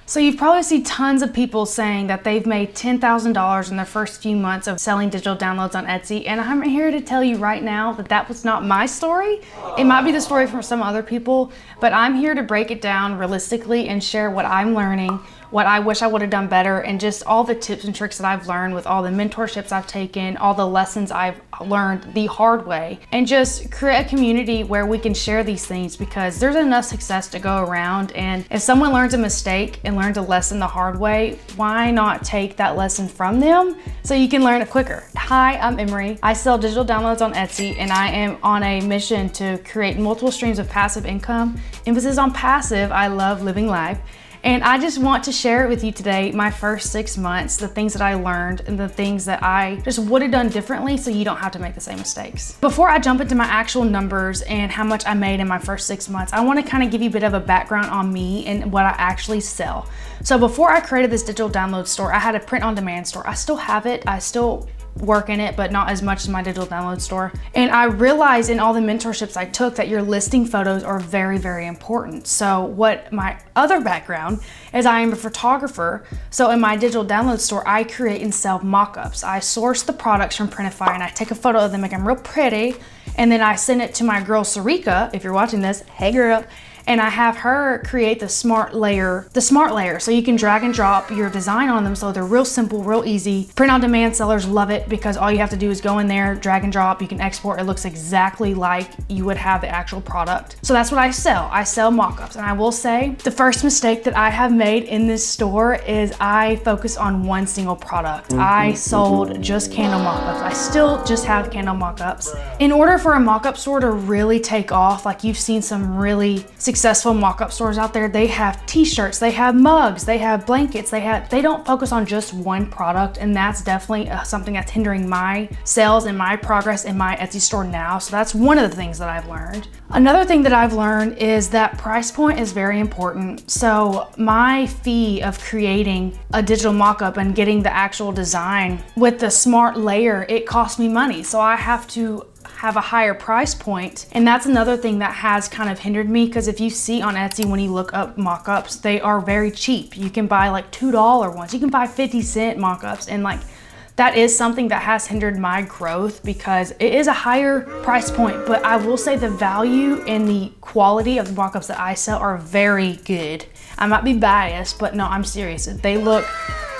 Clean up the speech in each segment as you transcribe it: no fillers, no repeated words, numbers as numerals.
So you've probably seen tons of people saying that they've made $10,000 in their first few months of selling digital downloads on Etsy. And I'm here to tell you right now that that was not my story. It might be the story for some other people, but I'm here to break it down realistically and share what I'm learning, what I wish I would have done better, and just all the tips and tricks that I've learned with all the mentorships I've taken, all the lessons I've learned the hard way, and just create a community where we can share these things, because there's enough success to go around. And if someone learns a mistake and learns a lesson the hard way, why not take that lesson from them so you can learn it quicker? Hi, I'm Emery. I sell digital downloads on Etsy, and I am on a mission to create multiple streams of passive income. Emphasis on passive. I love living life. And I just want to share it with you today, my first 6 months, the things that I learned and the things that I just would have done differently so you don't have to make the same mistakes. Before I jump into my actual numbers and how much I made in my first 6 months, I want to kind of give you a bit of a background on me and what I actually sell. So before I created this digital download store, I had a print on demand store. I still have it. I still work in it, but not as much as my digital download store. And I realized in all the mentorships I took that your listing photos are very, very important. So what my other background is, I am a photographer. So in my digital download store, I create and sell mock-ups. I source the products from Printify and I take a photo of them, make them real pretty. And then I send it to my girl, Sarika, if you're watching this, hey girl. And I have her create the smart layer. So you can drag and drop your design on them, so they're real simple, real easy. Print on demand sellers love it because all you have to do is go in there, drag and drop, you can export. It looks exactly like you would have the actual product. So that's what I sell. I sell mock-ups. And I will say the first mistake that I have made in this store is I focus on one single product. I sold just candle mock-ups. I still just have candle mock-ups. In order for a mock-up store to really take off, like you've seen some really successful mock-up stores out there, they have t-shirts, they have mugs, they have blankets, they don't focus on just one product. And that's definitely something that's hindering my sales and my progress in my Etsy store now. So that's one of the things that I've learned. Another thing that I've learned is that price point is very important. So my fee of creating a digital mock-up and getting the actual design with the smart layer, it costs me money. So I have to have a higher price point. And that's another thing that has kind of hindered me, because if you see on Etsy, when you look up mock-ups, they are very cheap. You can buy like $2 ones, you can buy 50-cent mock-ups, and like that is something that has hindered my growth because it is a higher price point. But I will say the value and the quality of the mock-ups that I sell are very good. I might be biased, but no, I'm serious. They look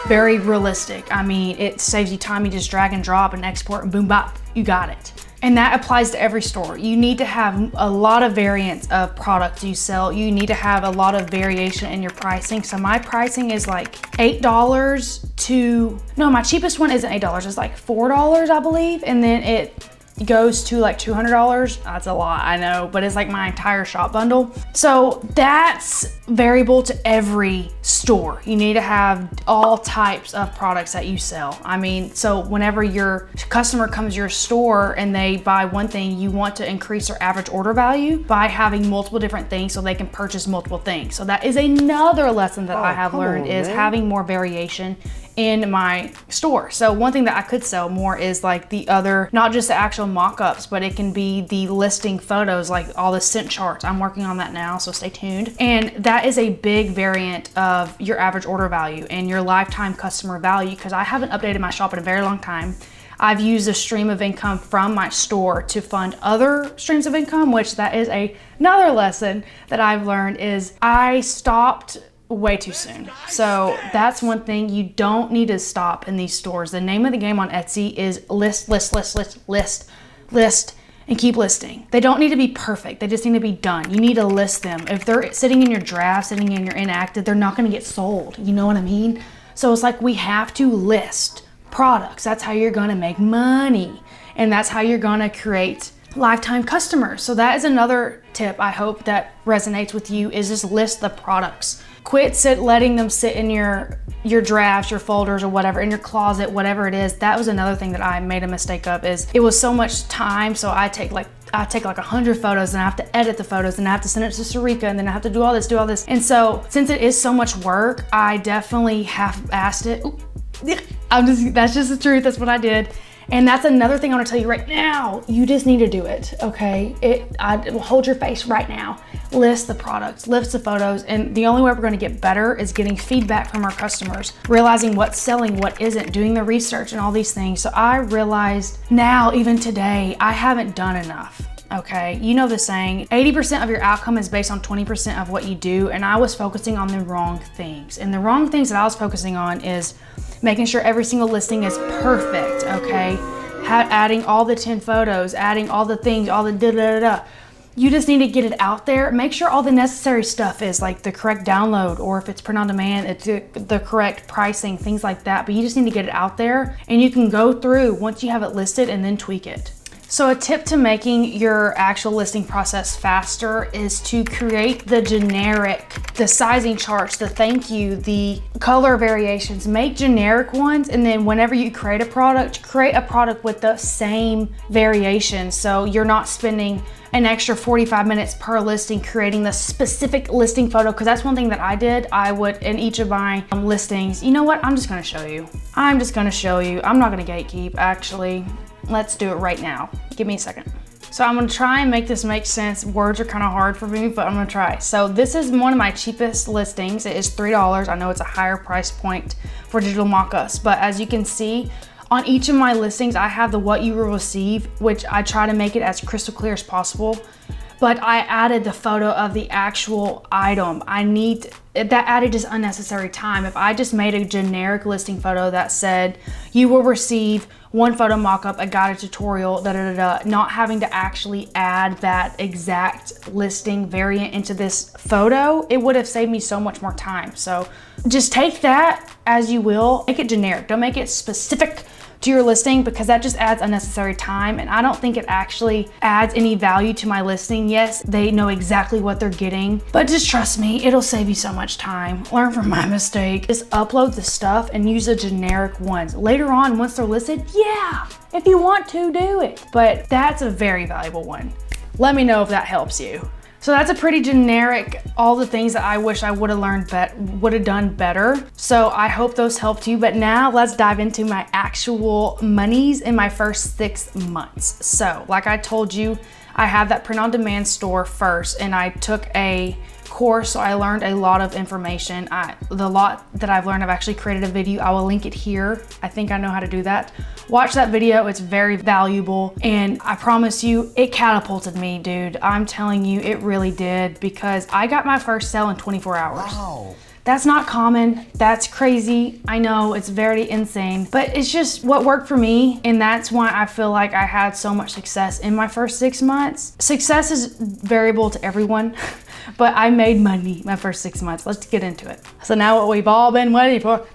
very realistic. I mean, it saves you time. You just drag and drop and export and boom, bop, you got it. And that applies to every store. You need to have a lot of variants of products you sell. You need to have a lot of variation in your pricing. So my pricing is like $8 to, no, my cheapest one isn't $8. It's like $4, I believe. And then it goes to like $200. That's a lot, I know, but it's like my entire shop bundle. So that's variable to every store. You need to have all types of products that you sell. I mean, so whenever your customer comes to your store and they buy one thing, you want to increase their average order value by having multiple different things so they can purchase multiple things. So that is another lesson that I have learned, is having more variation in my store. So one thing that I could sell more is like the other, not just the actual mock-ups, but it can be the listing photos, like all the scent charts. I'm working on that now, so stay tuned. And that is a big variant of your average order value and your lifetime customer value, because I haven't updated my shop in a very long time. I've used a stream of income from my store to fund other streams of income, which that is another lesson that I've learned, is I stopped way too soon. So that's one thing. You don't need to stop in these stores. The name of the game on Etsy is list, and keep listing. They don't need to be perfect. They just need to be done. You need to list them. If they're sitting in your draft, sitting in your inactive, they're not gonna get sold. You know what I mean? So it's like we have to list products. That's how you're gonna make money. And that's how you're gonna create lifetime customers. So that is another tip I hope that resonates with you, is just list the products. Quit letting them sit in your drafts, your folders, or whatever, in your closet, whatever it is. That was another thing that I made a mistake of, is it was so much time. So I take like 100 photos and I have to edit the photos and I have to send it to Sarika and then I have to do all this. And so since it is so much work, I definitely half-assed it. That's just the truth. That's what I did. And that's another thing I want to tell you right now. You just need to do it, okay? Hold your face right now. List the products, list the photos, and the only way we're going to get better is getting feedback from our customers, realizing what's selling, what isn't, doing the research and all these things. So I realized now, even today, I haven't done enough. Okay, you know the saying, 80% of your outcome is based on 20% of what you do, and I was focusing on the wrong things. And the wrong things that I was focusing on is making sure every single listing is perfect, okay? Adding all the 10 photos, adding all the things, all the da-da-da-da. You just need to get it out there. Make sure all the necessary stuff is like the correct download, or if it's print on demand, it's the correct pricing, things like that. But you just need to get it out there, and you can go through once you have it listed and then tweak it. So a tip to making your actual listing process faster is to create the generic, the sizing charts, the thank you, the color variations. Make generic ones, and then whenever you create a product with the same variation. So you're not spending an extra 45 minutes per listing creating the specific listing photo, because that's one thing that I did. I would, in each of my listings, you know what? I'm just gonna show you. I'm not gonna gatekeep, actually. Let's do it right now. Give me a second. So I'm gonna try and make this make sense. Words are kind of hard for me, but I'm gonna try. So this is one of my cheapest listings. It is $3. I know it's a higher price point for digital mockups, but as you can see, on each of my listings, I have the what you will receive, which I try to make it as crystal clear as possible. But I added the photo of the actual item. That added just unnecessary time. If I just made a generic listing photo that said, you will receive one photo mockup, a guided tutorial, not having to actually add that exact listing variant into this photo, it would have saved me so much more time. So just take that as you will, make it generic. Don't make it specific to your listing, because that just adds unnecessary time, and I don't think it actually adds any value to my listing. Yes, they know exactly what they're getting, but just trust me, it'll save you so much time. Learn from my mistake. Just upload the stuff and use the generic ones. Later on, once they're listed, yeah, if you want to, do it. But that's a very valuable one. Let me know if that helps you. So that's a pretty generic, all the things that I wish I would have done better. So I hope those helped you, but now let's dive into my actual monies in my first 6 months. So like I told you, I have that print on demand store first, and I took a course, so I learned a lot of information. The lot that I've learned, I've actually created a video. I will link it here. I think I know how to do that. Watch that video, it's very valuable, and I promise you, it catapulted me, dude. I'm telling you, it really did, because I got my first sale in 24 hours. Wow. That's not common, that's crazy. I know, it's very insane, but it's just what worked for me, and that's why I feel like I had so much success in my first 6 months. Success is variable to everyone, but I made money my first 6 months. Let's get into it. So now what we've all been waiting for,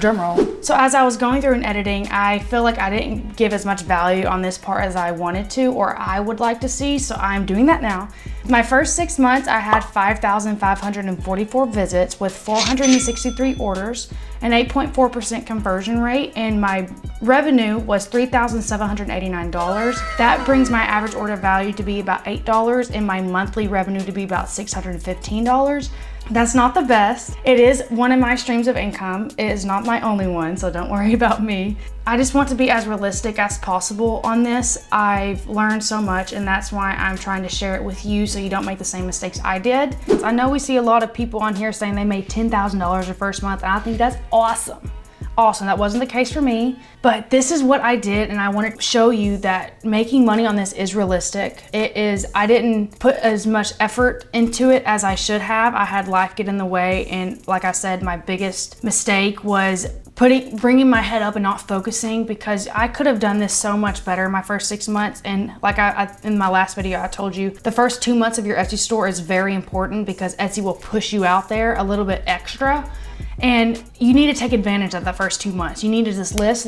drum roll. So as I was going through and editing, I feel like I didn't give as much value on this part as I wanted to, or I would like to see, so I'm doing that now. My first 6 months, I had 5,544 visits with 463 orders, an 8.4% conversion rate, and my revenue was $3,789. That brings my average order value to be about $8 and my monthly revenue to be about $615. That's not the best. It is one of my streams of income. It is not my only one, so don't worry about me. I just want to be as realistic as possible on this. I've learned so much, and that's why I'm trying to share it with you so you don't make the same mistakes I did. I know we see a lot of people on here saying they made $10,000 their first month, and I think that's awesome. Awesome, that wasn't the case for me, but this is what I did, and I want to show you that making money on this is realistic. I didn't put as much effort into it as I should have. I had life get in the way, and like I said, my biggest mistake was bringing my head up and not focusing, because I could have done this so much better in my first 6 months. And like in my last video, I told you the first 2 months of your Etsy store is very important, because Etsy will push you out there a little bit extra. And you need to take advantage of the first 2 months. You need to just list,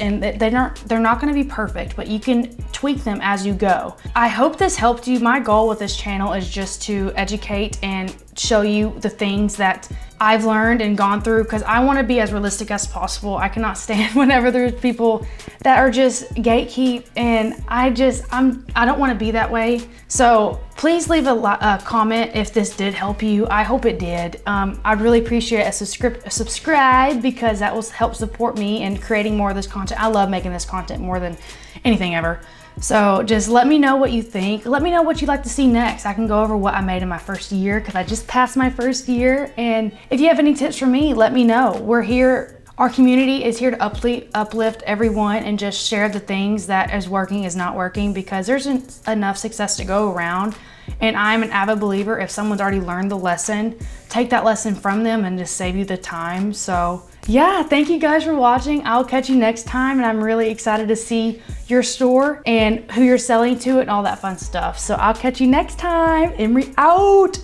and they're not gonna be perfect, but you can tweak them as you go. I hope this helped you. My goal with this channel is just to educate and show you the things that I've learned and gone through, because I want to be as realistic as possible. I cannot stand whenever there's people that are just gatekeep, and I don't want to be that way. So please leave a comment if this did help you. I hope it did. I'd really appreciate a subscribe, because that will help support me in creating more of this content. I love making this content more than anything ever. So just let me know what you think. Let me know what you'd like to see next. I can go over what I made in my first year, because I just passed my first year. And if you have any tips for me, let me know. We're here. Our community is here to uplift everyone and just share the things that is working, is not working, because there's enough success to go around. And I'm an avid believer, if someone's already learned the lesson, take that lesson from them and just save you the time. So yeah, thank you guys for watching. I'll catch you next time, and I'm really excited to see your store and who you're selling to and all that fun stuff. So I'll catch you next time. Emery out.